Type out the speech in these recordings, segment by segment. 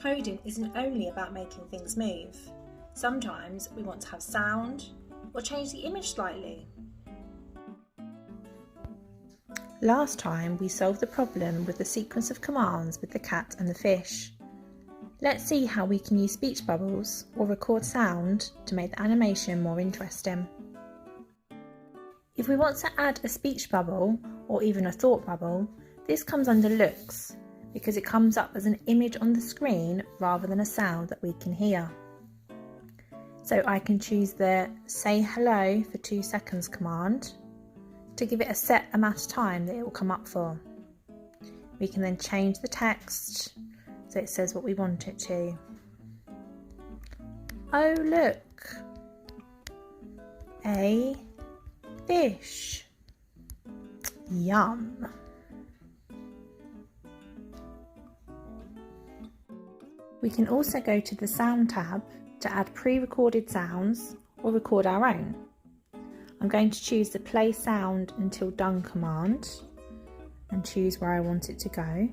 Coding isn't only about making things move. Sometimes we want to have sound or change the image slightly. Last time we solved the problem with the sequence of commands with the cat and the fish. Let's see how we can use speech bubbles or record sound to make the animation more interesting. If we want to add a speech bubble or even a thought bubble, this comes under looks because it comes up as an image on the screen rather than a sound that we can hear. So I can choose the say hello for 2 seconds command to give it a set amount of time that it will come up for. We can then change the text so it says what we want it to. Oh look, a fish. Yum. We can also go to the sound tab to add pre-recorded sounds or record our own. I'm going to choose the play sound until done command and choose where I want it to go.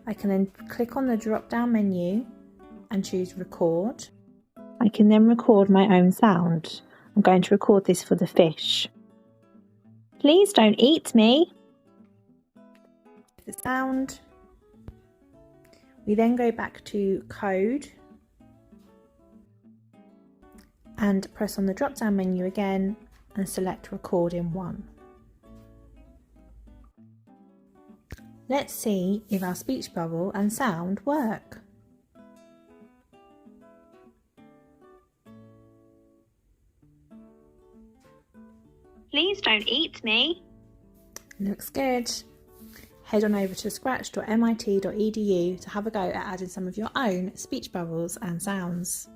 I can then click on the drop down menu and choose record. I can then record my own sound. I'm going to record this for the fish. Please don't eat me. The sound. We then go back to code and press on the drop down menu again and select record in 1. Let's see if our speech bubble and sound work. Please don't eat me. Looks good. Head on over to scratch.mit.edu to have a go at adding some of your own speech bubbles and sounds.